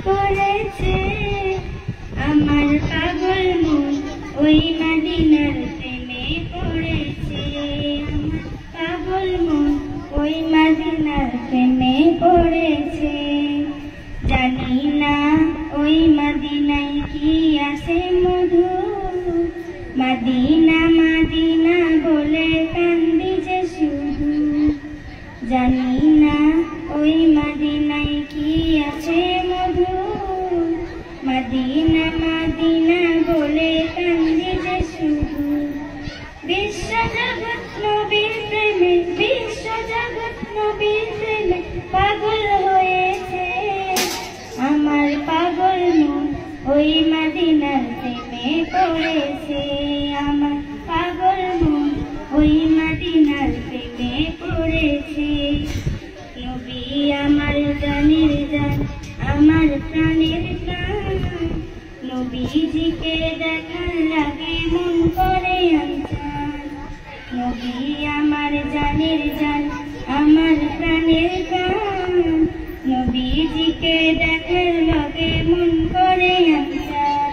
করেছে আমার পাগল মন ওই মদিনার প্রেমে পড়েছে। আমার পাগল মন ওই মদিনার প্রেমে পড়েছে। জানি না ওই মদিনায় কি আছে মধু, মদিনা মদিনা বলে কান্দি যে শুধু। জানি না ওই মদিনায় কি আছে মধু, মদিনা মদিনা বলে কান্দি যে শুধু। বিশ্ব জগৎ নবীর প্রেমে, বিশ্ব জগৎ নবীর প্রেমে পাগল হয়েছে আমার পাগল মন ওই মদিনার প্রেমে পড়েছে। আমার পাগল মন ওই মদিনার প্রেমে পড়েছে। নবী আমার জানের জান, আমার প্রাণের প্রাণ, নবীজিকে দেখার লাগে মন করে আনচান। নবী আমার জানের জান, আমার প্রাণের প্রাণ, নবীজিকে দেখার লাগে মন করে আনচান।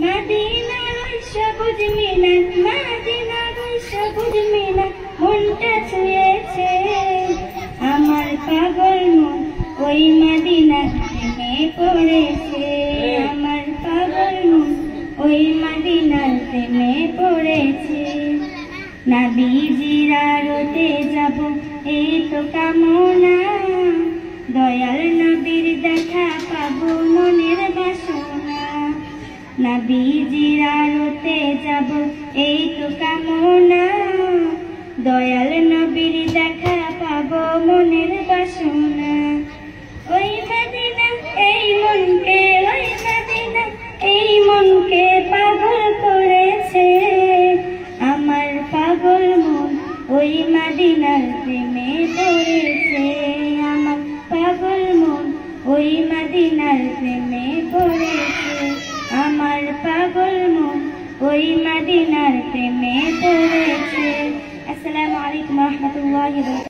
মদিনার সবুজ মিনার, মদিনার সবুজ মিনার মনটা ছুঁয়েছে আমার পাগল মন ওই মদিনার প্রেমে পড়েছে। আমার পাগল মন ওই মদিনার প্রেমে পড়েছে। নবীজির আরতে যাব এই তো কামনা, দয়াল নবীর দেখা পাবো মনের বাসনা। নবীজির আরতে যাব এই তো কামনা, দয়াল নবীর দেখা পাবো মনের বাসনা। ওই মদিনা এই মনকে, ওই মদিনা এই মনকে পাগল করেছে আমার পাগল মন ওই মদিনার প্রেমে পড়েছে। আমার পাগল মন ওই মদিনার প্রেমে পড়েছে। আমার পাগল মন ওই মদিনার প্রেমে পড়েছে। আসসালামু আলাইকুম ওয়া রাহমাতুল্লাহি ওয়া বারাকাতুহু।